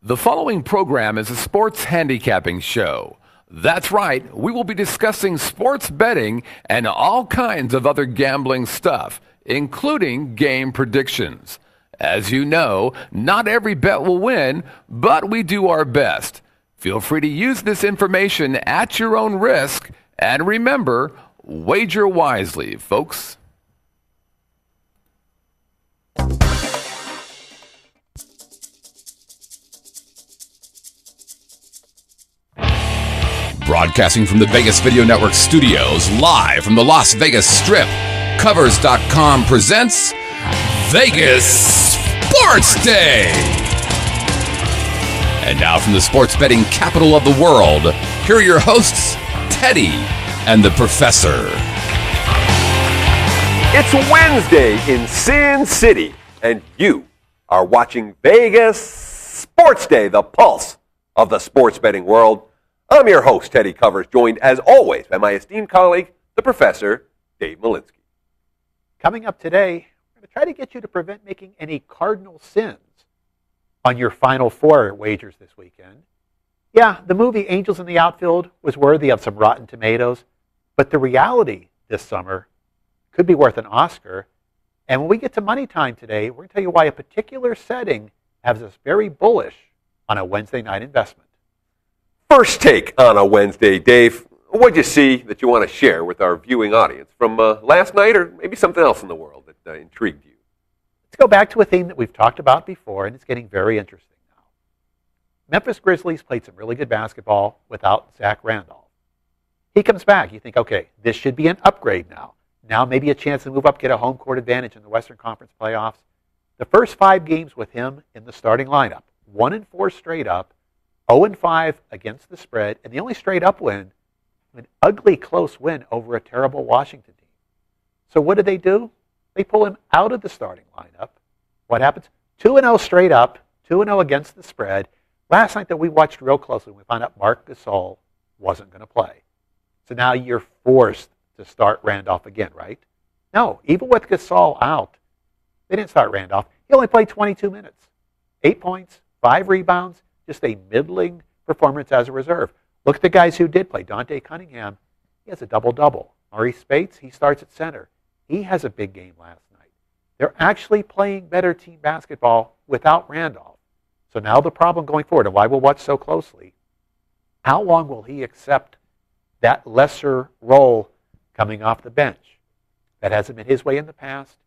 The following program is a sports handicapping show. That's right, we will be discussing sports betting and all kinds of other gambling stuff, including game predictions. As you know, not every bet will win, but we do our best. Feel free to use this information at your own risk, and remember, wager wisely, folks. Broadcasting from the Vegas Video Network studios, live from the Las Vegas Strip, Covers.com presents Vegas SportsDay. And now from the sports betting capital of the world, here are your hosts, Teddy and the Professor. It's Wednesday in Sin City, and you are watching Vegas SportsDay, the pulse of the sports betting world. I'm your host, Teddy Covers, joined as always by my esteemed colleague, the Professor, Dave Malinsky. Coming up today, we're going to try to get you to prevent making any cardinal sins on your Final Four wagers this weekend. Yeah, the movie Angels in the Outfield was worthy of some Rotten Tomatoes, but the reality this summer could be worth an Oscar. And when we get to Money Time today, we're going to tell you why a particular setting has us very bullish on a Wednesday night investment. First take on a Wednesday, Dave. What'd you see that you want to share with our viewing audience from last night or maybe something else in the world that intrigued you? Let's go back to a theme that we've talked about before, and it's getting very interesting now. Memphis Grizzlies played some really good basketball without Zach Randolph. He comes back. You think, okay, this should be an upgrade now. Now maybe a chance to move up, get a home court advantage in the Western Conference playoffs. The first 5 games with him in the starting lineup, 1-4 straight up, 0-5 against the spread, and the only straight up win, an ugly close win over a terrible Washington team. So what do? They pull him out of the starting lineup. What happens? 2-0 straight up, 2-0 against the spread. Last night that we watched real closely, we found out Marc Gasol wasn't going to play. So now you're forced to start Randolph again, right? No, even with Gasol out, they didn't start Randolph. He only played 22 minutes. 8 points, 5 rebounds, just a middling performance as a reserve. Look at the guys who did play. Dante Cunningham, he has a double-double. Maurice Spates, he starts at center. He has a big game last night. They're actually playing better team basketball without Randolph. So now the problem going forward, and why we'll watch so closely, how long will he accept that lesser role coming off the bench? That hasn't been his way in the past.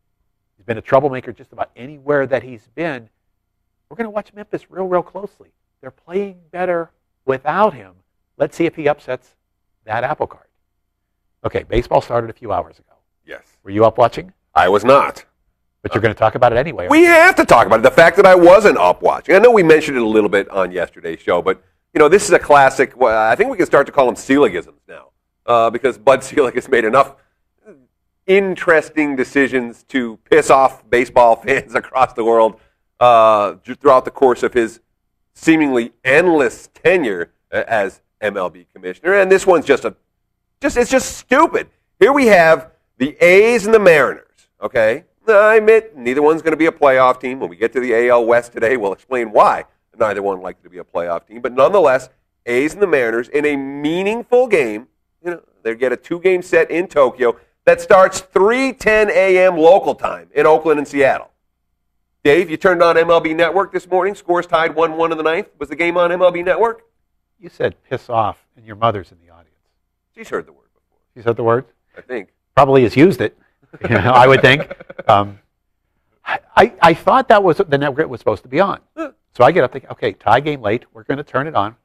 He's been a troublemaker just about anywhere that he's been. We're going to watch Memphis real closely. They're playing better without him. Let's see if he upsets that apple cart. Okay, baseball started a few hours ago. Yes. Were you up watching? I was not. But you're going to talk about it anyway. We have to talk about it. The fact that I wasn't up watching. I know we mentioned it a little bit on yesterday's show, but this is a classic. Well, I think we can start to call them Seligisms now because Bud Selig has made enough interesting decisions to piss off baseball fans across the world throughout the course of his seemingly endless tenure as MLB commissioner. And this one's it's just stupid. Here we have the A's and the Mariners, okay? I admit neither one's going to be a playoff team. When we get to the AL West today, we'll explain why neither one likely to be a playoff team. But nonetheless, A's and the Mariners in a meaningful game. They get a 2-game set in Tokyo that starts 3:10 a.m. local time in Oakland and Seattle. Dave, you turned on MLB Network this morning. Scores tied 1-1 in the ninth. Was the game on MLB Network? You said piss off, and your mother's in the audience. She's heard the word before. She's heard the word? I think. Probably has used it, I would think. I thought that was the network it was supposed to be on. So I get up thinking, okay, tie game late. We're going to turn it on.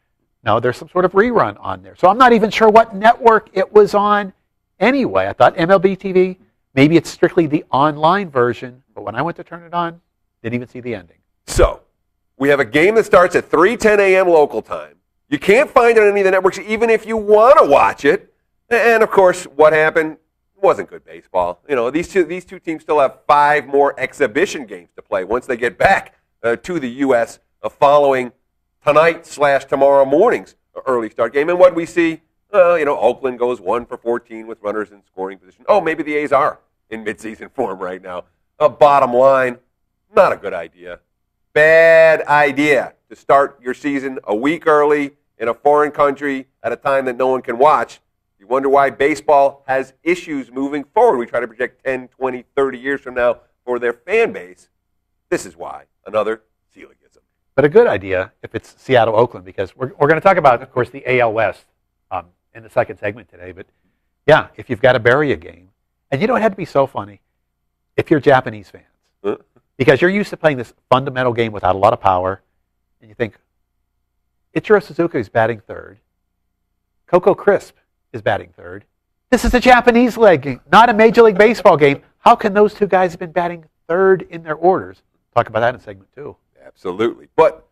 No, there's some sort of rerun on there. So I'm not even sure what network it was on anyway. I thought MLB TV, maybe it's strictly the online version. But when I went to turn it on, didn't even see the ending. So we have a game that starts at 3:10 a.m. local time. You can't find it on any of the networks even if you want to watch it. And, of course, what happened? It wasn't good baseball. These two teams still have 5 more exhibition games to play once they get back to the U.S. Following tonight/tomorrow morning's early start game. And what we see, Oakland goes 1 for 14 with runners in scoring position. Oh, maybe the A's are in midseason form right now. Bottom line, not a good idea. Bad idea to start your season a week early in a foreign country at a time that no one can watch. You wonder why baseball has issues moving forward. We try to project 10, 20, 30 years from now for their fan base. This is why. Another Seeligism. But a good idea if it's Seattle-Oakland, because we're going to talk about, of course, the AL West in the second segment today. But, yeah, if you've got to bury a game, and you know it had to be so funny if you're Japanese fans, because you're used to playing this fundamental game without a lot of power, and you think, Ichiro Suzuki is batting third. Coco Crisp is batting third. This is a Japanese league game, not a Major League Baseball game. How can those two guys have been batting third in their orders? Talk about that in segment 2. Absolutely. But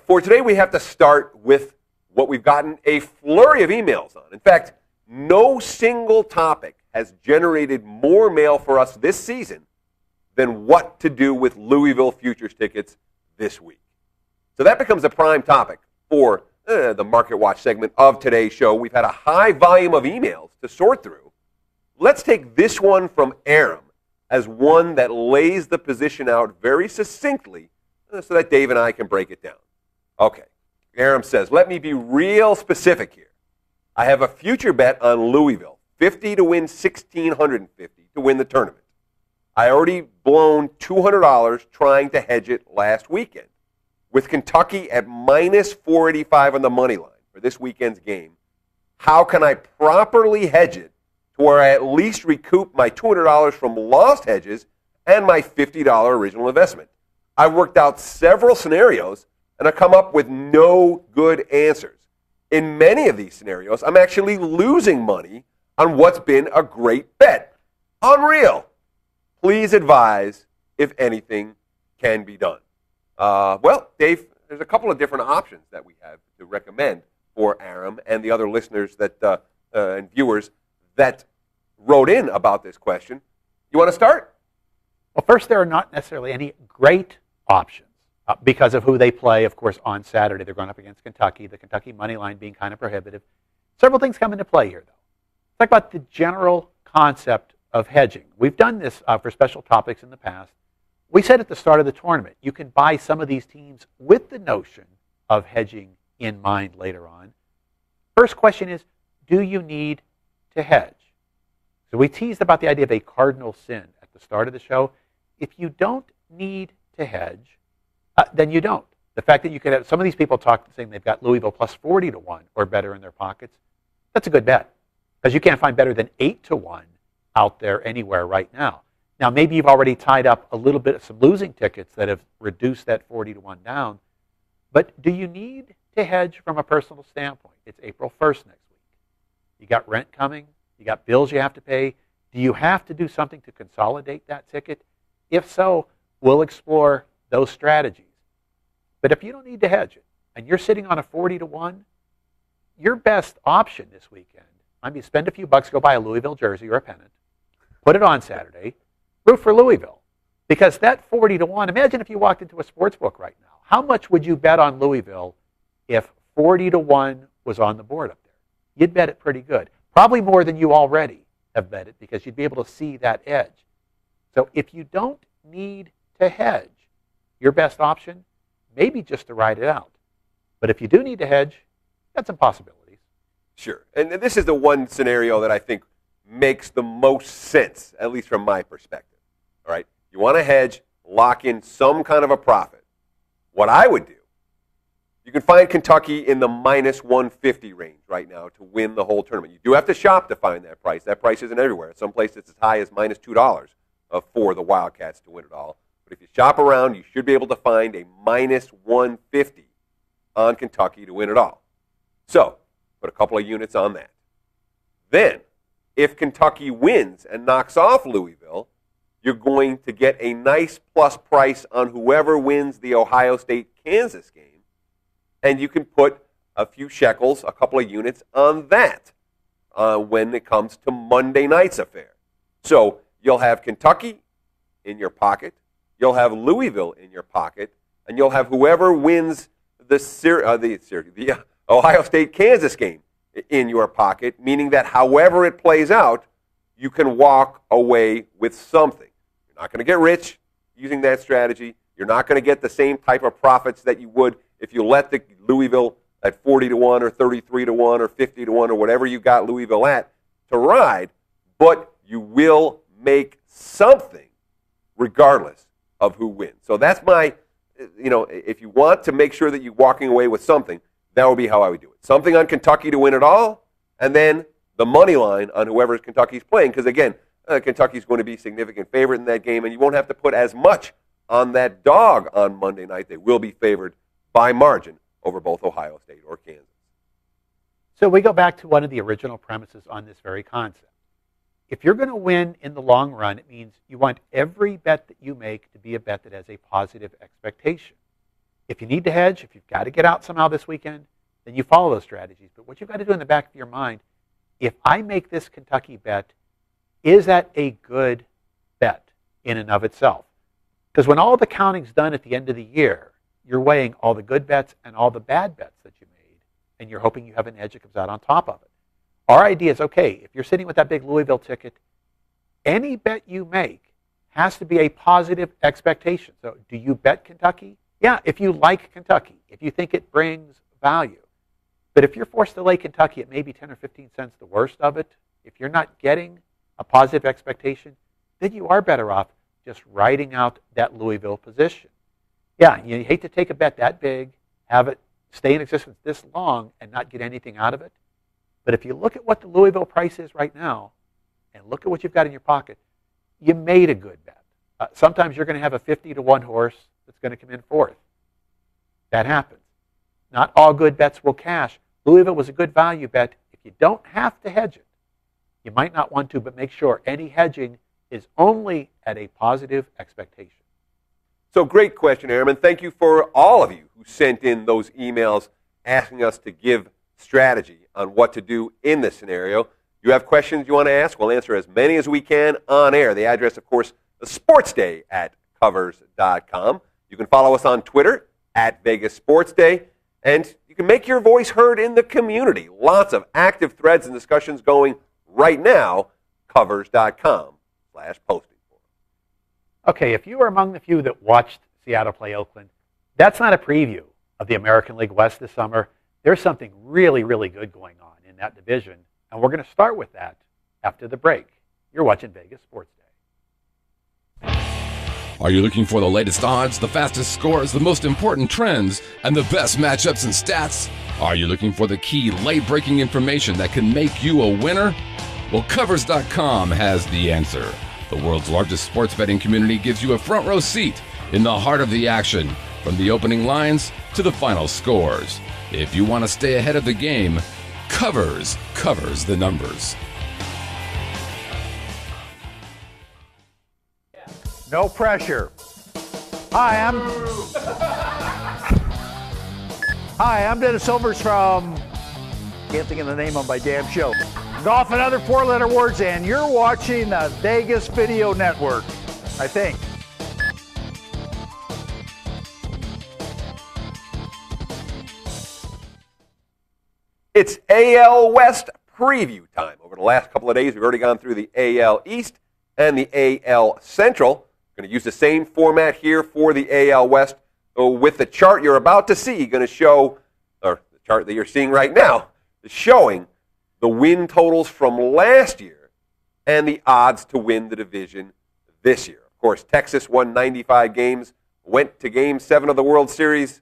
for today, we have to start with what we've gotten a flurry of emails on. In fact, no single topic has generated more mail for us this season than what to do with Louisville futures tickets this week. So that becomes a prime topic for the Market Watch segment of today's show. We've had a high volume of emails to sort through. Let's take this one from Aram as one that lays the position out very succinctly so that Dave and I can break it down. Okay. Aram says, let me be real specific here. I have a future bet on Louisville, 50 to win 1,650 to win the tournament. I already blown $200 trying to hedge it last weekend. With Kentucky at minus 485 on the money line for this weekend's game, how can I properly hedge it to where I at least recoup my $200 from lost hedges and my $50 original investment? I've worked out several scenarios, and I've come up with no good answers. In many of these scenarios, I'm actually losing money on what's been a great bet. Unreal. Please advise if anything can be done. Well, Dave, there's a couple of different options that we have to recommend for Aram and the other listeners that and viewers that wrote in about this question. You want to start? Well, first, there are not necessarily any great options because of who they play. Of course, on Saturday, they're going up against Kentucky, the Kentucky money line being kind of prohibitive. Several things come into play here, though. Let's talk about the general concept of hedging. We've done this for special topics in the past. We said at the start of the tournament, you can buy some of these teams with the notion of hedging in mind later on. First question is, do you need to hedge? So we teased about the idea of a cardinal sin at the start of the show. If you don't need to hedge, then you don't. The fact that you could have some of these people saying they've got Louisville plus 40 to 1 or better in their pockets, that's a good bet because you can't find better than 8 to 1 out there anywhere right now. Now, maybe you've already tied up a little bit of some losing tickets that have reduced that 40 to 1 down. But do you need to hedge from a personal standpoint? It's April 1st next week. You got rent coming. You got bills you have to pay. Do you have to do something to consolidate that ticket? If so, we'll explore those strategies. But if you don't need to hedge it and you're sitting on a 40 to 1, your best option this weekend, I mean, spend a few bucks, go buy a Louisville jersey or a pennant, put it on Saturday, root for Louisville. Because that 40 to 1, imagine if you walked into a sports book right now. How much would you bet on Louisville if 40 to 1 was on the board up there? You'd bet it pretty good. Probably more than you already have bet it because you'd be able to see that edge. So if you don't need to hedge, your best option may be just to ride it out. But if you do need to hedge, that's some possibilities. Sure. And this is the one scenario that I think makes the most sense, at least from my perspective. All right? You want to hedge, lock in some kind of a profit. What I would do, you can find Kentucky in the minus 150 range right now to win the whole tournament. You do have to shop to find that price. That price isn't everywhere. Some places it's as high as minus $2 for the Wildcats to win it all. But if you shop around, you should be able to find a minus 150 on Kentucky to win it all. So, put a couple of units on that. Then, if Kentucky wins and knocks off Louisville, you're going to get a nice plus price on whoever wins the Ohio State-Kansas game. And you can put a few shekels, a couple of units on that when it comes to Monday night's affair. So you'll have Kentucky in your pocket, you'll have Louisville in your pocket, and you'll have whoever wins the Ohio State-Kansas game in your pocket, meaning that however it plays out, you can walk away with something. You're not going to get rich using that strategy. You're not going to get the same type of profits that you would if you let the Louisville at 40-1 or 33-1 or 50-1 or whatever you got Louisville at to ride, but you will make something regardless of who wins. So that's my, if you want to make sure that you're walking away with something, that would be how I would do it. Something on Kentucky to win it all, and then the money line on whoever Kentucky's playing. Because, again, Kentucky's going to be a significant favorite in that game, and you won't have to put as much on that dog on Monday night. They will be favored by margin over both Ohio State or Kansas. So we go back to one of the original premises on this very concept. If you're going to win in the long run, it means you want every bet that you make to be a bet that has a positive expectation. If you need to hedge, if you've got to get out somehow this weekend, then you follow those strategies. But what you've got to do in the back of your mind, if I make this Kentucky bet, is that a good bet in and of itself? Because when all the counting's done at the end of the year, you're weighing all the good bets and all the bad bets that you made, and you're hoping you have an edge that comes out on top of it. Our idea is, okay, if you're sitting with that big Louisville ticket, any bet you make has to be a positive expectation. So do you bet Kentucky? Yeah, if you like Kentucky, if you think it brings value. But if you're forced to lay Kentucky at maybe 10 or 15 cents, the worst of it, if you're not getting a positive expectation, then you are better off just riding out that Louisville position. Yeah, you hate to take a bet that big, have it stay in existence this long and not get anything out of it. But if you look at what the Louisville price is right now and look at what you've got in your pocket, you made a good bet. Sometimes you're going to have a 50-1 horse that's going to come in fourth. That happens. Not all good bets will cash. Louisville was a good value bet. If you don't have to hedge it, you might not want to, but make sure any hedging is only at a positive expectation. So great question, Airman. Thank you for all of you who sent in those emails asking us to give strategy on what to do in this scenario. You have questions you want to ask, we'll answer as many as we can on air. The address, of course, the SportsDay at covers.com. You can follow us on Twitter at Vegas SportsDay, and you can make your voice heard in the community. Lots of active threads and discussions going right now, covers.com/posting. Okay, if you were among the few that watched Seattle play Oakland, that's not a preview of the American League West this summer. There's something really, really good going on in that division, and we're going to start with that after the break. You're watching Vegas Sports Day. Are you looking for the latest odds, the fastest scores, the most important trends, and the best matchups and stats? Are you looking for the key late-breaking information that can make you a winner? Well, Covers.com has the answer. The world's largest sports betting community gives you a front row seat in the heart of the action, from the opening lines to the final scores. If you want to stay ahead of the game, Covers covers the numbers. No pressure. Hi, I'm Dennis Silvers from, can't think of the name of my damn show. Golf and other four-letter words, and you're watching the Vegas Video Network, I think. It's AL West preview time. Over the last couple of days, we've already gone through the AL East and the AL Central. We're going to use the same format here for the AL West. So with the chart you're about to see, going to show, or the chart that you're seeing right now, is showing the win totals from last year and the odds to win the division this year. Of course, Texas won 95 games, went to Game 7 of the World Series,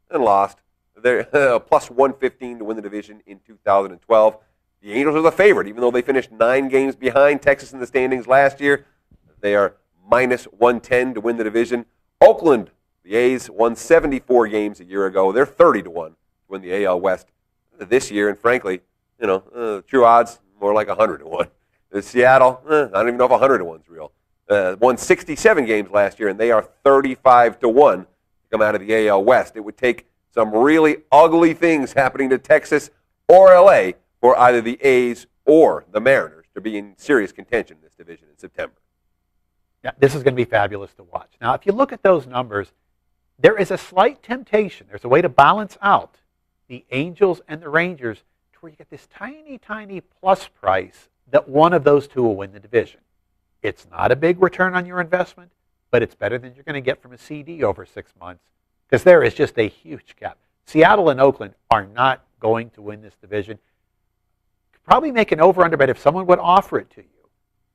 and lost. They're plus 115 to win the division in 2012. The Angels are the favorite, even though they finished 9 games behind Texas in the standings last year. They are minus 110 to win the division. Oakland, the A's, won 74 games a year ago. They're 30-1 to win the AL West this year, and frankly, true odds, more like 100-1. Seattle, I don't even know if 100-1 is real. Won 67 games last year, and they are 35-1 to come out of the AL West. It would take some really ugly things happening to Texas or LA for either the A's or the Mariners to be in serious contention in this division in September. Yeah, this is going to be fabulous to watch. Now, if you look at those numbers, there is a slight temptation. There's a way to balance out the Angels and the Rangers to where you get this tiny, tiny plus price that one of those two will win the division. It's not a big return on your investment, but it's better than you're going to get from a CD over 6 months. because there is just a huge gap. Seattle and Oakland are not going to win this division. Probably make an over-under bet if someone would offer it to you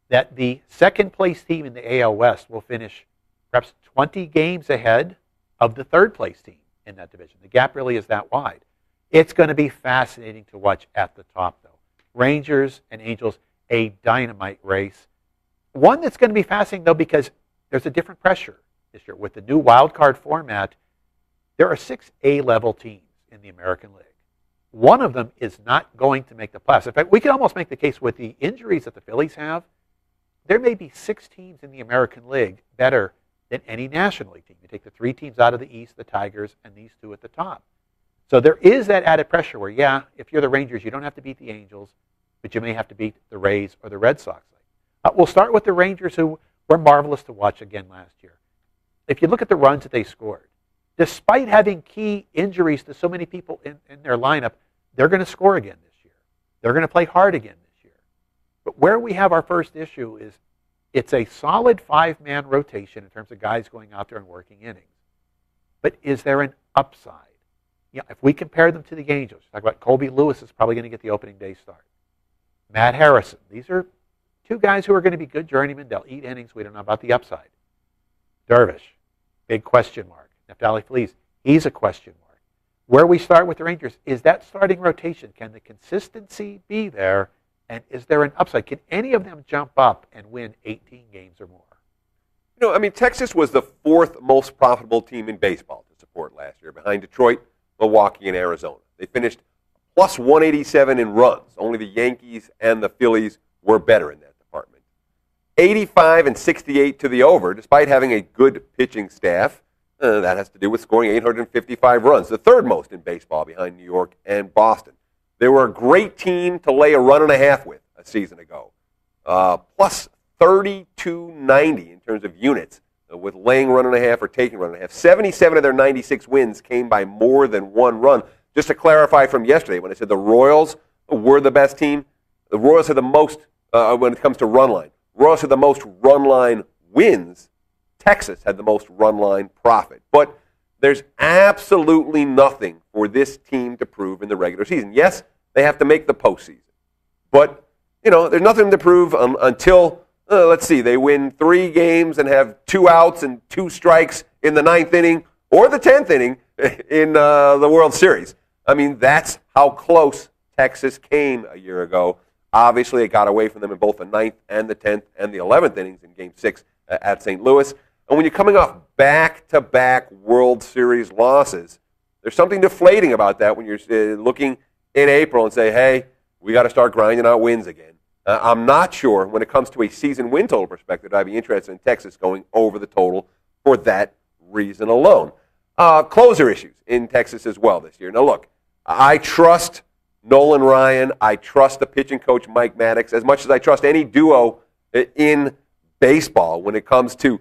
that the second-place team in the AL West will finish perhaps 20 games ahead of the third-place team in that division. The gap really is that wide. It's going to be fascinating to watch at the top, though. Rangers and Angels, a dynamite race. One that's going to be fascinating, though, because there's a different pressure this year. With the new wild card format, there are 6 A-level teams in the American League. One of them is not going to make the playoffs. In fact, we can almost make the case with the injuries that the Phillies have, there may be 6 teams in the American League better than any National League team. You take the 3 teams out of the East, the Tigers, and these 2 at the top. So there is that added pressure where, yeah, if you're the Rangers, you don't have to beat the Angels, but you may have to beat the Rays or the Red Sox. We'll start with the Rangers, who were marvelous to watch again last year. If you look at the runs that they scored, despite having key injuries to so many people in their lineup, they're going to score again this year. They're going to play hard again this year. But where we have our first issue is it's a solid 5-man rotation in terms of guys going out there and working innings. But is there an upside? If we compare them to the Angels, talk about Colby Lewis is probably going to get the opening day start. Matt Harrison. These are 2 guys who are going to be good journeymen. They'll eat innings. We don't know about the upside. Darvish, big question mark. Neftali Feliz, he's a question mark. Where we start with the Rangers is that starting rotation. Can the consistency be there? And is there an upside? Can any of them jump up and win 18 games or more? Texas was the 4th most profitable team in baseball to support last year, behind Detroit, Milwaukee, and Arizona. They finished plus 187 in runs. Only the Yankees and the Phillies were better in that department. 85 and 68 to the over, despite having a good pitching staff. That has to do with scoring 855 runs, the 3rd most in baseball behind New York and Boston. They were a great team to lay a run and a half with a season ago. Plus 3290 in terms of units with laying run and a half or taking run and a half. 77 of their 96 wins came by more than 1 run. Just to clarify from yesterday, when I said the Royals were the best team, the Royals had the most, when it comes to run line. Royals had the most run line wins. Texas had the most run line profit. But there's absolutely nothing for this team to prove in the regular season. Yes, they have to make the postseason. But, there's nothing to prove until, they win 3 games and have 2 outs and 2 strikes in the 9th inning or the 10th inning in the World Series. That's how close Texas came a year ago. Obviously, it got away from them in both the 9th and the 10th and the 11th innings in Game 6 at St. Louis. And when you're coming off back-to-back World Series losses, there's something deflating about that when you're looking in April and say, hey, we got to start grinding out wins again. I'm not sure when it comes to a season win total perspective, I'd be interested in Texas going over the total for that reason alone. Closer issues in Texas as well this year. Now, look, I trust Nolan Ryan. I trust the pitching coach Mike Maddox as much as I trust any duo in baseball when it comes to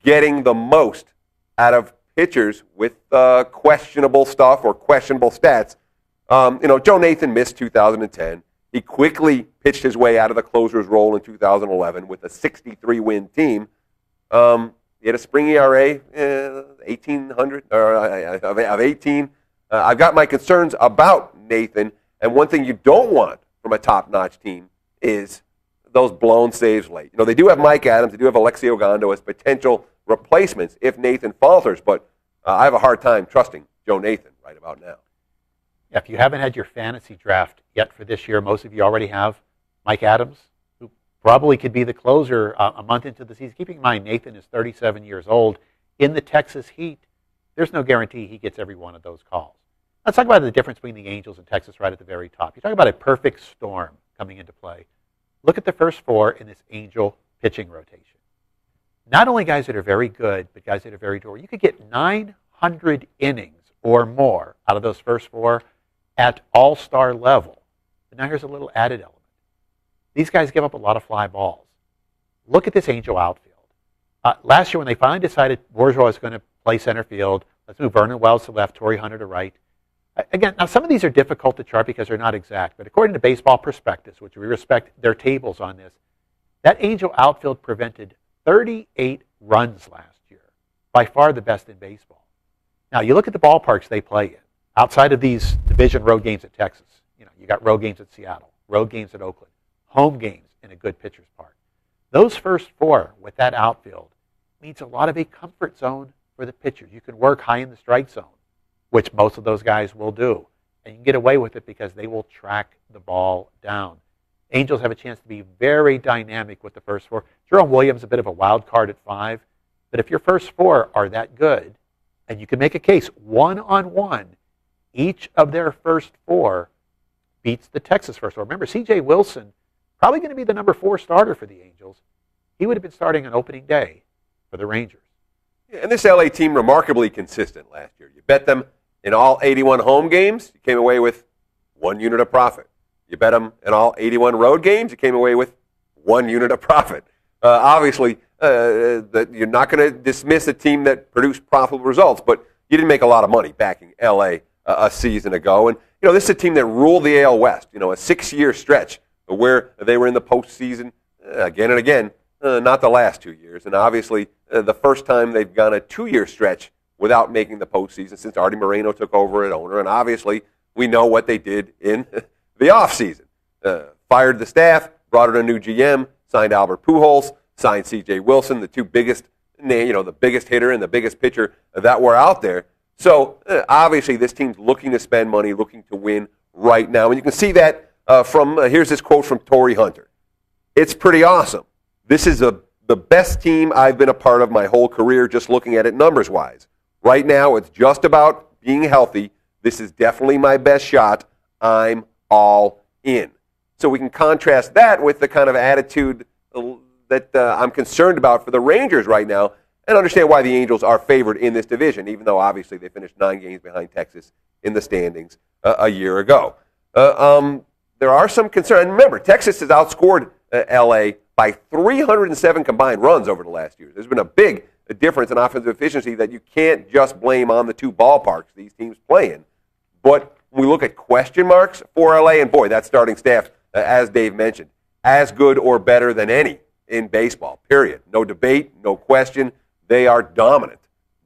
getting the most out of pitchers with questionable stuff or questionable stats. Joe Nathan missed 2010. He quickly pitched his way out of the closer's role in 2011 with a 63-win team. He had a spring ERA, 1,800 of 18. I've got my concerns about Nathan, and one thing you don't want from a top-notch team is those blown saves late. They do have Mike Adams, they do have Alexei Ogando as potential replacements if Nathan falters, but I have a hard time trusting Joe Nathan right about now. Yeah, if you haven't had your fantasy draft yet for this year, most of you already have Mike Adams, who probably could be the closer a month into the season. Keeping in mind, Nathan is 37 years old. In the Texas heat, there's no guarantee he gets every one of those calls. Let's talk about the difference between the Angels and Texas right at the very top. You talk about a perfect storm coming into play. Look at the first 4 in this Angel pitching rotation. Not only guys that are very good, but guys that are very durable. You could get 900 innings or more out of those first 4 at all-star level. But now here's a little added element. These guys give up a lot of fly balls. Look at this Angel outfield. Last year when they finally decided Bourgeois was going to play center field, let's move Vernon Wells to left, Torrey Hunter to right. Again, now some of these are difficult to chart because they're not exact, but according to Baseball Prospectus, which we respect their tables on this, that Angel outfield prevented 38 runs last year, by far the best in baseball. Now, you look at the ballparks they play in. Outside of these division road games at Texas, you got road games at Seattle, road games at Oakland, home games in a good pitcher's park. Those first 4 with that outfield means a lot of a comfort zone for the pitchers. You can work high in the strike zone, which most of those guys will do. And you can get away with it because they will track the ball down. Angels have a chance to be very dynamic with the first 4. Jerome Williams, a bit of a wild card at 5. But if your first 4 are that good, and you can make a case one-on-one, each of their first 4 beats the Texas first 4. Remember, C.J. Wilson, probably going to be the number 4 starter for the Angels. He would have been starting on opening day for the Rangers. Yeah, and this LA team remarkably consistent last year. You bet them in all 81 home games, you came away with 1 unit of profit. You bet them in all 81 road games, you came away with 1 unit of profit. Obviously, that you're not going to dismiss a team that produced profitable results, but you didn't make a lot of money backing LA a season ago. And, this is a team that ruled the AL West, a 6-year stretch where they were in the postseason again and again, not the last 2 years. And obviously, the first time they've gone a 2-year stretch without making the postseason since Artie Moreno took over at owner. And obviously, we know what they did in the offseason. Fired the staff, brought in a new GM, signed Albert Pujols, signed C.J. Wilson, the 2 biggest, the biggest hitter and the biggest pitcher that were out there. So, obviously, this team's looking to spend money, looking to win right now. And you can see that here's this quote from Torrey Hunter. It's pretty awesome. This is the best team I've been a part of my whole career, just looking at it numbers-wise. Right now, it's just about being healthy. This is definitely my best shot. I'm all in. So we can contrast that with the kind of attitude that I'm concerned about for the Rangers right now, and understand why the Angels are favored in this division, even though obviously they finished 9 games behind Texas in the standings a year ago. There are some concerns. And remember, Texas has outscored L.A. by 307 combined runs over the last year. There's been a big difference in offensive efficiency that you can't just blame on the 2 ballparks these teams play in. But when we look at question marks for L.A., and boy, that starting staff, as Dave mentioned, as good or better than any in baseball, period. No debate, no question. They are dominant.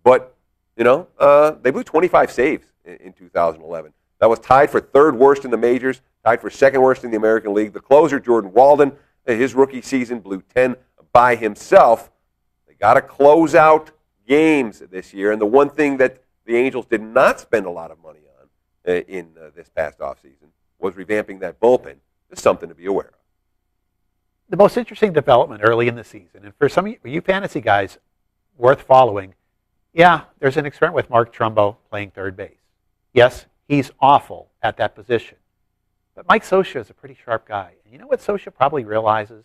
But, they blew 25 saves in 2011. That was tied for 3rd worst in the majors, tied for 2nd worst in the American League. The closer, Jordan Walden, his rookie season blew 10 by himself. They got to close out games this year. And the one thing that the Angels did not spend a lot of money on in this past offseason was revamping that bullpen. Just something to be aware of. The most interesting development early in the season, and for some of you fantasy guys, worth following, there's an experiment with Mark Trumbo playing third base. Yes, he's awful at that position. But Mike Scioscia is a pretty sharp guy. And you know what Scioscia probably realizes?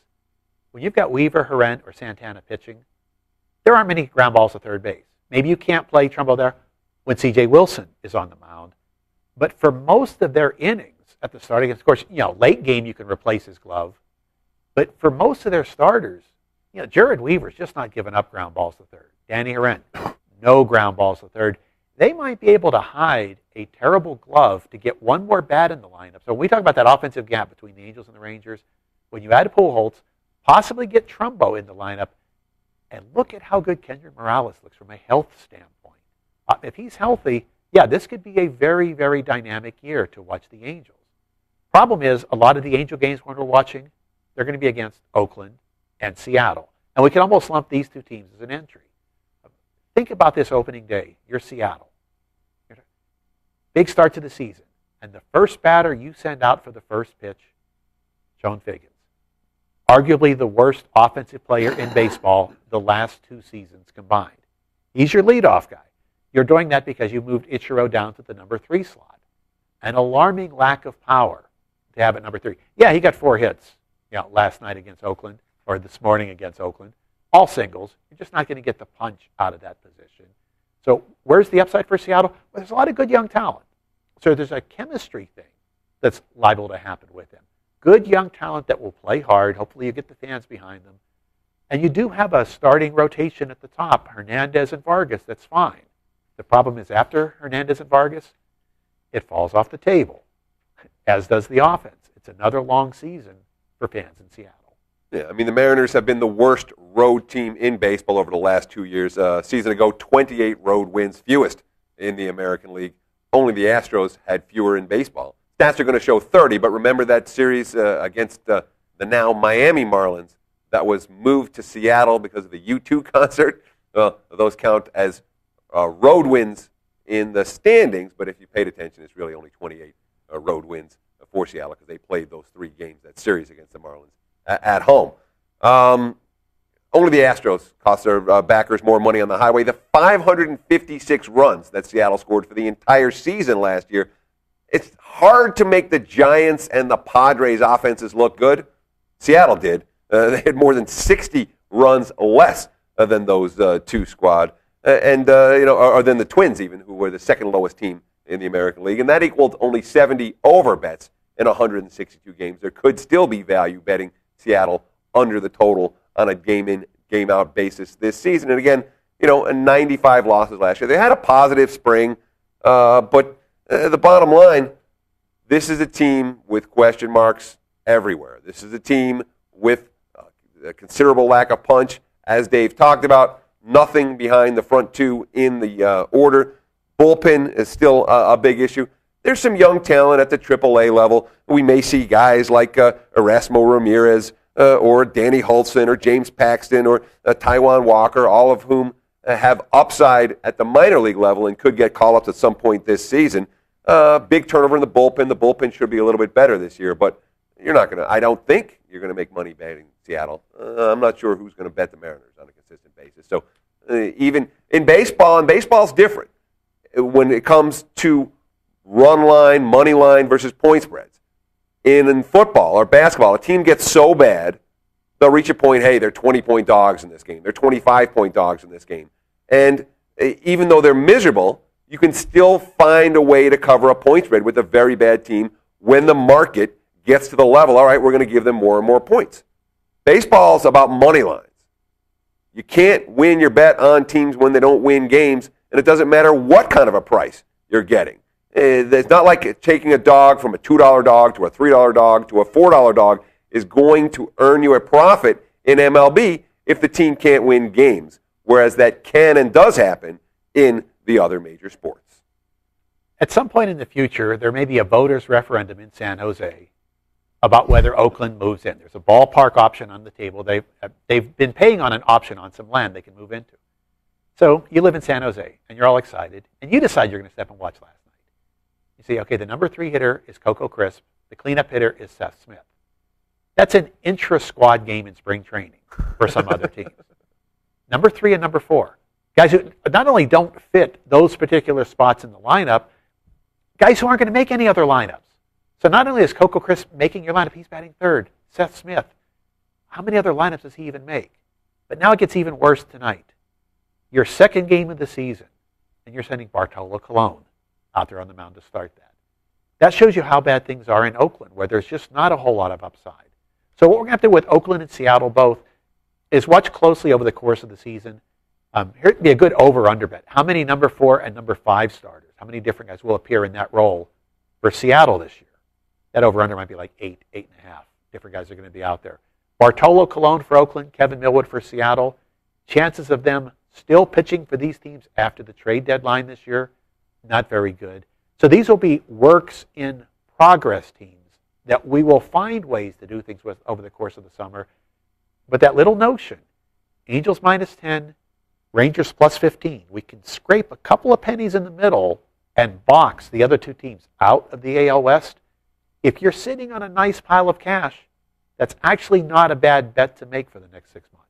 When you've got Weaver, Herrera, or Santana pitching, there aren't many ground balls to third base. Maybe you can't play Trumbo there when C.J. Wilson is on the mound. But for most of their innings at the start, of course, late game you can replace his glove. But for most of their starters, Jared Weaver's just not giving up ground balls to third. Danny Herrera, no ground balls to third. They might be able to hide a terrible glove to get one more bat in the lineup. So when we talk about that offensive gap between the Angels and the Rangers, when you add Pujols, possibly get Trumbo in the lineup, and look at how good Kendrick Morales looks from a health standpoint. If he's healthy, this could be a very, very dynamic year to watch the Angels. Problem is, a lot of the Angel games when we're watching, they're going to be against Oakland and Seattle. And we can almost lump these 2 teams as an entry. Think about this opening day. You're Seattle. Big start to the season. And the first batter you send out for the first pitch, Joan Figgins. Arguably the worst offensive player in baseball the last 2 seasons combined. He's your leadoff guy. You're doing that because you moved Ichiro down to the number 3 slot. An alarming lack of power to have at number 3. He got 4 hits last night against Oakland, or this morning against Oakland. All singles. You're just not going to get the punch out of that position. So where's the upside for Seattle? Well, there's a lot of good young talent. So there's a chemistry thing that's liable to happen with them. Good young talent that will play hard. Hopefully you get the fans behind them. And you do have a starting rotation at the top, Hernandez and Vargas. That's fine. The problem is after Hernandez and Vargas, it falls off the table, as does the offense. It's another long season for fans in Seattle. Yeah, the Mariners have been the worst road team in baseball over the last 2 years. Season ago, 28 road wins, fewest in the American League. Only the Astros had fewer in baseball. Stats are going to show 30, but remember that series against the now Miami Marlins that was moved to Seattle because of the U2 concert? Those count as road wins in the standings, but if you paid attention, it's really only 28 road wins for Seattle because they played those 3 games, that series against the Marlins at home. Only the Astros cost their backers more money on the highway. The 556 runs that Seattle scored for the entire season last year, it's hard to make the Giants and the Padres offenses look good. Seattle did. They had more than 60 runs less than those two squad, or than the Twins even, who were the second lowest team in the American League, and that equaled only 70 over bets in 162 games. There could still be value betting Seattle under the total on a game-in, game-out basis this season. And again, 95 losses last year. They had a positive spring, but the bottom line, this is a team with question marks everywhere. This is a team with a considerable lack of punch, as Dave talked about. Nothing behind the front two in the order. Bullpen is still a big issue. There's some young talent at the AAA level. We may see guys like Erasmo Ramirez or Danny Hultzen or James Paxton or Taijuan Walker, all of whom have upside at the minor league level and could get call-ups at some point this season. Big turnover in the bullpen. The bullpen should be a little bit better this year, but you're not going to, I don't think you're going to make money betting Seattle. I'm not sure who's going to bet the Mariners on a consistent basis. So even in baseball, and baseball's different when it comes to run line, money line versus point spreads. In football or basketball, a team gets so bad, they'll reach a point, hey, they're 20-point dogs in this game. They're 25-point dogs in this game. And even though they're miserable, you can still find a way to cover a point spread with a very bad team when the market gets to the level, all right, we're going to give them more and more points. Baseball's about money lines. You can't win your bet on teams when they don't win games, and it doesn't matter what kind of a price you're getting. It's not like taking a dog from a $2 dog to a $3 dog to a $4 dog is going to earn you a profit in MLB if the team can't win games, whereas that can and does happen in the other major sports. At some point in the future, there may be a voters' referendum in San Jose about whether Oakland moves in. There's a ballpark option on the table. They've been paying on an option on some land they can move into. So you live in San Jose, and you're all excited, and you decide you're going to step and watch last night. You see, okay, the number 3 hitter is Coco Crisp. The cleanup hitter is Seth Smith. That's an intra-squad game in spring training for some other teams. Number 3 and number 4. Guys who not only don't fit those particular spots in the lineup, guys who aren't going to make any other lineups. So not only is Coco Crisp making your lineup, he's batting 3rd. Seth Smith, how many other lineups does he even make? But now it gets even worse tonight. Your second game of the season, and you're sending Bartolo Colon out there on the mound to start that. That shows you how bad things are in Oakland, where there's just not a whole lot of upside. So what we're going to have to do with Oakland and Seattle both is watch closely over the course of the season. Here would be a good over-under bet. How many number 4 and number 5 starters? How many different guys will appear in that role for Seattle this year? That over-under might be like 8, 8.5. Different guys are going to be out there. Bartolo Colon for Oakland, Kevin Millwood for Seattle. Chances of them still pitching for these teams after the trade deadline this year, not very good. So these will be works in progress teams that we will find ways to do things with over the course of the summer. But that little notion, Angels -10, Rangers +15, we can scrape a couple of pennies in the middle and box the other two teams out of the AL West. If you're sitting on a nice pile of cash, that's actually not a bad bet to make for the next 6 months.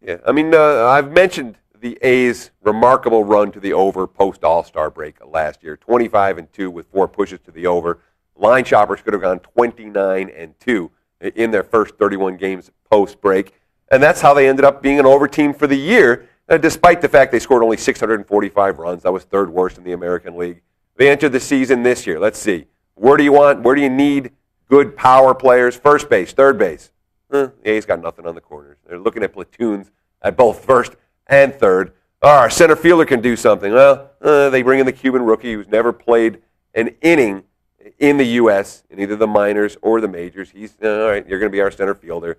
Yeah, I mean, I've mentioned the A's remarkable run to the over post-All-Star break last year, 25-2 with 4 pushes to the over. Line shoppers could have gone 29-2 in their first 31 games post-break, and that's how they ended up being an over team for the year, despite the fact they scored only 645 runs. That was 3rd worst in the American League. They entered the season this year. Let's see. Where do you need good power players? First base, third base. The A's got nothing on the corners. They're looking at platoons at both first and third. Our center fielder can do something. Well, they bring in the Cuban rookie who's never played an inning in the U.S. in either the minors or the majors. He's, all right, you're going to be our center fielder.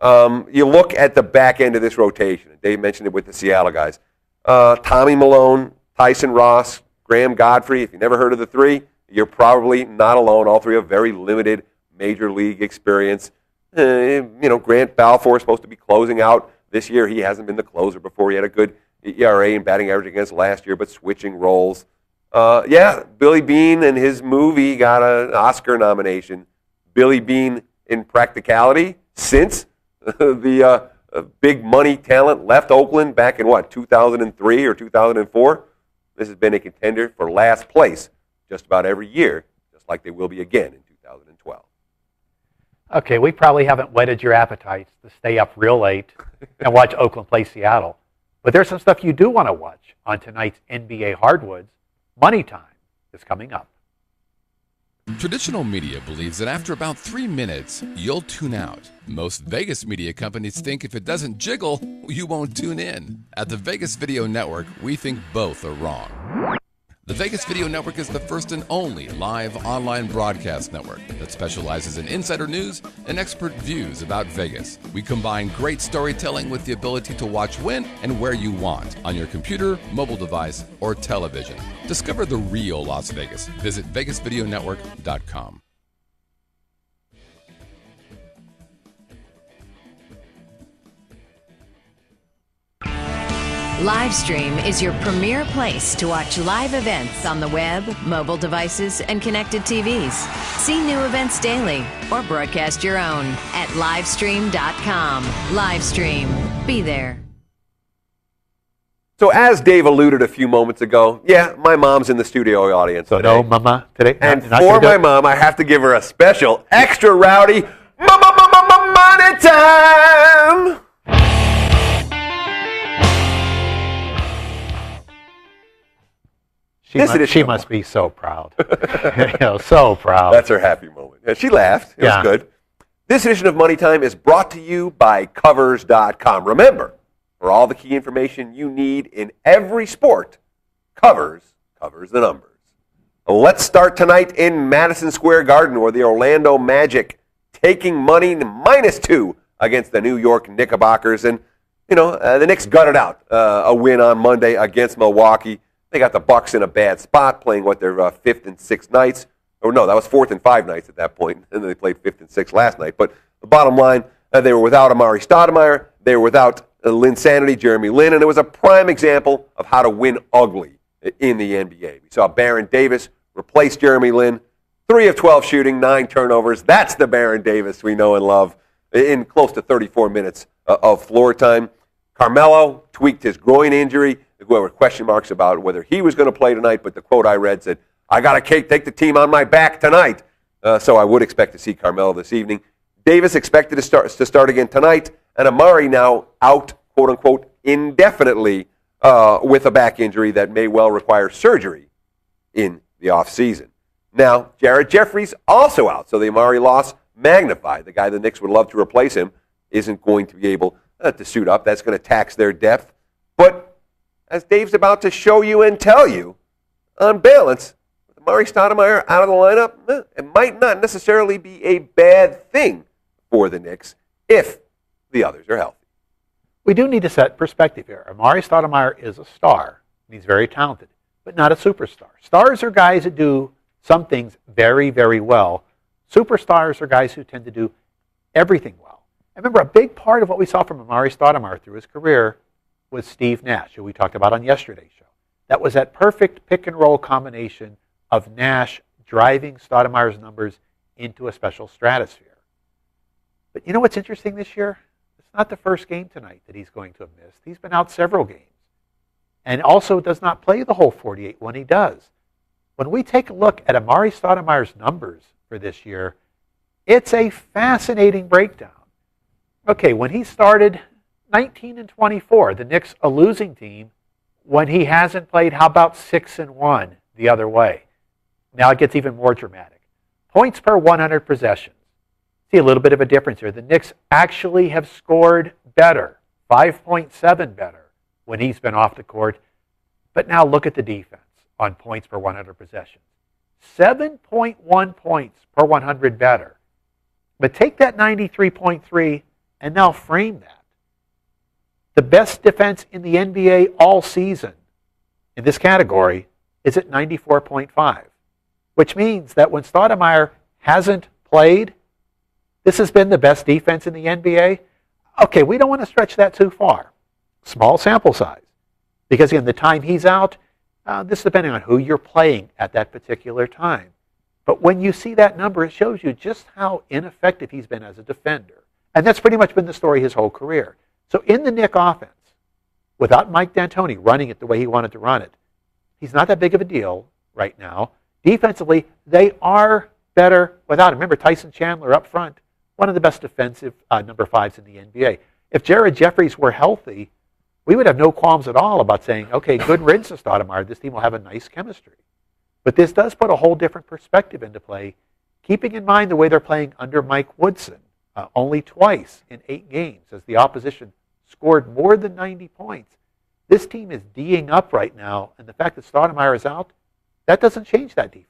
You look at the back end of this rotation. Dave mentioned it with the Seattle guys. Tommy Malone, Tyson Ross, Graham, Godfrey. If you never heard of the three, you're probably not alone. All three have very limited major league experience. Grant Balfour is supposed to be closing out this year. He hasn't been the closer before. He had a good ERA and batting average against last year, but switching roles. Billy Beane and his movie got an Oscar nomination. Billy Beane in practicality since the big money talent left Oakland back in 2003 or 2004. This has been a contender for last place just about every year, just like they will be again in 2012. Okay, we probably haven't whetted your appetites to stay up real late and watch Oakland play Seattle. But there's some stuff you do want to watch on tonight's NBA Hardwoods. Money Time is coming up. Traditional media believes that after about 3 minutes, you'll tune out. Most Vegas media companies think if it doesn't jiggle, you won't tune in. At the Vegas Video Network, we think both are wrong. The Vegas Video Network is the first and only live online broadcast network that specializes in insider news and expert views about Vegas. We combine great storytelling with the ability to watch when and where you want on your computer, mobile device, or television. Discover the real Las Vegas. Visit VegasVideoNetwork.com. Livestream is your premier place to watch live events on the web, mobile devices, and connected TVs. See new events daily or broadcast your own at livestream.com. Livestream. Be there. So as Dave alluded a few moments ago, my mom's in the studio audience today. No mama today? And for my mom, I have to give her a special, extra rowdy money time. She must be so proud. So proud. That's her happy moment. Yeah, she laughed. It was good. This edition of Money Time is brought to you by Covers.com. Remember, for all the key information you need in every sport, Covers the numbers. Let's start tonight in Madison Square Garden, where the Orlando Magic taking money -2 against the New York Knickerbockers. And, the Knicks gutted out a win on Monday against Milwaukee. They got the Bucks in a bad spot, playing their fifth and sixth nights. Or no, that was fourth and five nights at that point, and then they played fifth and sixth last night. But the bottom line, they were without Amari Stoudemire, they were without Linsanity, Jeremy Lin, and it was a prime example of how to win ugly in the NBA. We saw Baron Davis replace Jeremy Lin, 3 of 12 shooting, 9 turnovers. That's the Baron Davis we know and love in close to 34 minutes of floor time. Carmelo tweaked his groin injury. There were question marks about whether he was going to play tonight, but the quote I read said, "I got to take the team on my back tonight." So I would expect to see Carmelo this evening. Davis expected to start again tonight, and Amari now out, quote unquote, indefinitely with a back injury that may well require surgery in the offseason. Now, Jared Jeffries also out, so the Amari loss magnified. The guy the Knicks would love to replace him isn't going to be able to suit up. That's going to tax their depth. But as Dave's about to show you and tell you, on balance, with Amari Stoudemire out of the lineup, it might not necessarily be a bad thing for the Knicks if the others are healthy. We do need to set perspective here. Amari Stoudemire is a star, and he's very talented, but not a superstar. Stars are guys that do some things very, very well. Superstars are guys who tend to do everything well. I remember a big part of what we saw from Amari Stoudemire through his career was Steve Nash, who we talked about on yesterday's show. That was that perfect pick-and-roll combination of Nash driving Stoudemire's numbers into a special stratosphere. But you know what's interesting this year? It's not the first game tonight that he's going to have missed. He's been out several games. And also does not play the whole 48 when he does. When we take a look at Amari Stoudemire's numbers for this year, it's a fascinating breakdown. Okay, when he started 19-24, the Knicks a losing team. When he hasn't played, how about 6-1 the other way? Now it gets even more dramatic. Points per 100 possessions. See a little bit of a difference here. The Knicks actually have scored better, 5.7 better when he's been off the court. But now look at the defense on points per 100 possessions. 7.1 points per 100 better. But take that 93.3 and now frame that. The best defense in the NBA all season in this category is at 94.5, which means that when Stoudemire hasn't played, this has been the best defense in the NBA. Okay, we don't want to stretch that too far. Small sample size. Because again, the time he's out, this is depending on who you're playing at that particular time. But when you see that number, it shows you just how ineffective he's been as a defender. And that's pretty much been the story his whole career. So in the Knick offense, without Mike D'Antoni running it the way he wanted to run it, he's not that big of a deal right now. Defensively, they are better without him. Remember, Tyson Chandler up front, one of the best defensive number 5s in the NBA. If Jared Jeffries were healthy, we would have no qualms at all about saying, okay, good riddance to Stoudemire. This team will have a nice chemistry. But this does put a whole different perspective into play, keeping in mind the way they're playing under Mike Woodson, only twice in 8 games as the opposition scored more than 90 points. This team is D'ing up right now, and the fact that Stoudemire is out, that doesn't change that defense.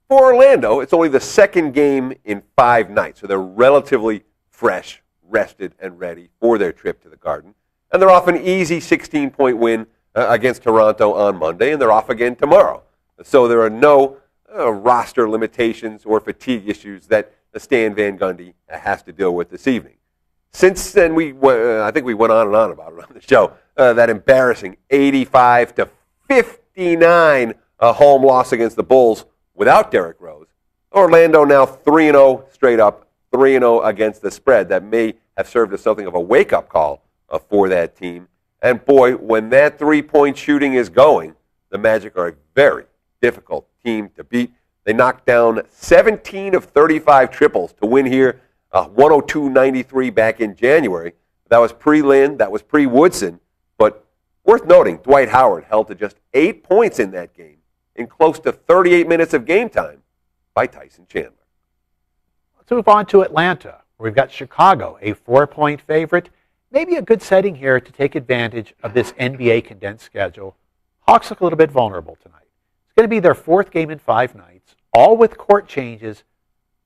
For Orlando, it's only the second game in 5 nights, so they're relatively fresh, rested, and ready for their trip to the Garden. And they're off an easy 16-point win against Toronto on Monday, and they're off again tomorrow. So there are no roster limitations or fatigue issues that Stan Van Gundy has to deal with this evening. Since then, I think we went on and on about it on the show, that embarrassing 85-59 home loss against the Bulls without Derrick Rose. Orlando now 3-0 straight up, 3-0 against the spread. That may have served as something of a wake-up call for that team. And boy, when that three-point shooting is going, the Magic are a very difficult team to beat. They knocked down 17 of 35 triples to win here, 102-93 back in January. That was pre-Lynn, that was pre-Woodson. But worth noting, Dwight Howard held to just 8 points in that game in close to 38 minutes of game time by Tyson Chandler. Let's move on to Atlanta, where we've got Chicago, a 4-point favorite. Maybe a good setting here to take advantage of this NBA condensed schedule. Hawks look a little bit vulnerable tonight. It's going to be their 4th game in 5 nights, all with court changes,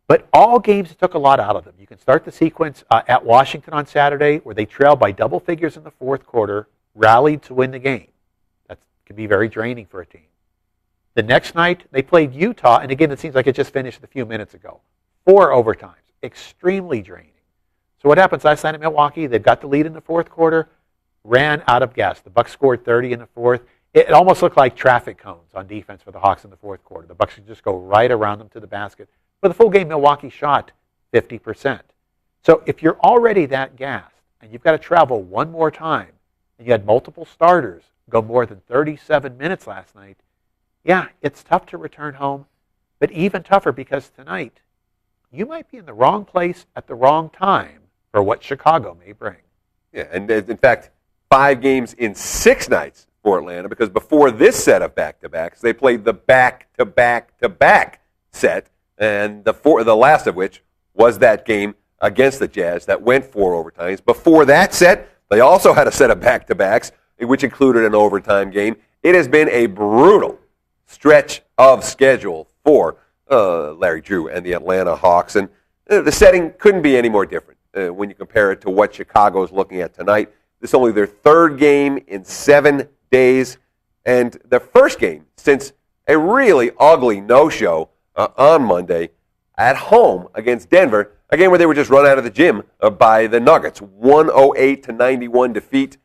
but all games that took a lot out of them. You can start the sequence at Washington on Saturday, where they trailed by double figures in the 4th quarter, rallied to win the game. That can be very draining for a team. The next night, they played Utah, and again, it seems like it just finished a few minutes ago. 4 overtimes, extremely draining. So what happens last night at Milwaukee? They've got the lead in the 4th quarter, ran out of gas. The Bucks scored 30 in the 4th. It almost looked like traffic cones on defense for the Hawks in the 4th quarter. The Bucks could just go right around them to the basket. For the full game, Milwaukee shot 50%. So if you're already that gassed and you've got to travel one more time, and you had multiple starters go more than 37 minutes last night, yeah, it's tough to return home, but even tougher because tonight you might be in the wrong place at the wrong time for what Chicago may bring. Yeah, and in fact, 5 games in 6 nights for Atlanta, because before this set of back-to-backs, they played the back-to-back-to-back set, and the last of which was that game against the Jazz that went 4 overtimes. Before that set, they also had a set of back-to-backs, which included an overtime game. It has been a brutal stretch of schedule for Larry Drew and the Atlanta Hawks, and the setting couldn't be any more different when you compare it to what Chicago is looking at tonight. This is only their 3rd game in 7 days, and their first game since a really ugly no-show on Monday at home against Denver, a game where they were just run out of the gym by the Nuggets. 108-91 defeat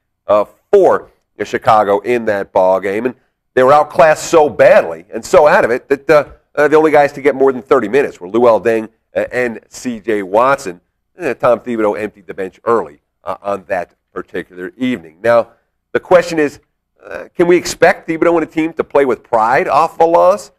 for Chicago in that ball game, and they were outclassed so badly and so out of it that the only guys to get more than 30 minutes were Luol Deng and C.J. Watson. Tom Thibodeau emptied the bench early on that particular evening. Now, the question is, can we expect Thibodeau and a team to play with pride off the loss?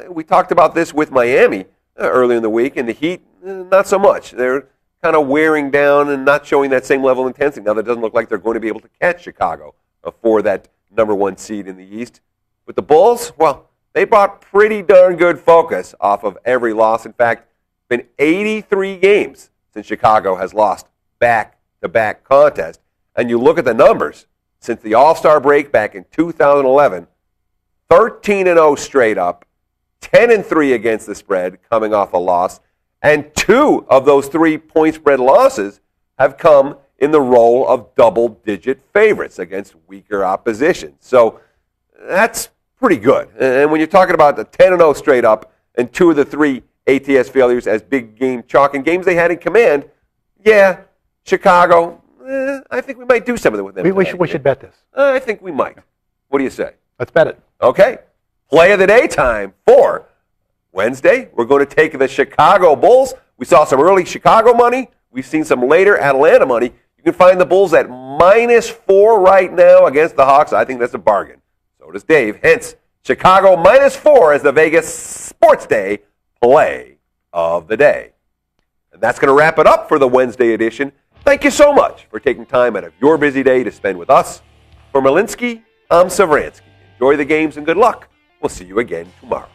We talked about this with Miami earlier in the week, and the Heat, not so much. They're kind of wearing down and not showing that same level of intensity. Now, that doesn't look like they're going to be able to catch Chicago for that number 1 seed in the East. With the Bulls, well, they brought pretty darn good focus off of every loss. In fact, it's been 83 games since Chicago has lost back-to-back contests. And you look at the numbers since the All-Star break back in 2011, 13-0 straight up, 10-3 against the spread coming off a loss, and 2 of those 3 point spread losses have come in the role of double-digit favorites against weaker opposition. So that's pretty good. And when you're talking about the 10-0 straight up and 2 of the 3 ATS failures as big game chalk and games they had in command, yeah, Chicago, I think we might do something with them. We should bet this. I think we might. What do you say? Let's bet it. Okay. Play of the day time for Wednesday. We're going to take the Chicago Bulls. We saw some early Chicago money. We've seen some later Atlanta money. You can find the Bulls at -4 right now against the Hawks. I think that's a bargain. So does Dave. Hence, Chicago -4 as the Vegas Sports Day play of the day. And that's going to wrap it up for the Wednesday edition. Thank you so much for taking time out of your busy day to spend with us. For Malinsky, I'm Savransky. Enjoy the games and good luck. We'll see you again tomorrow.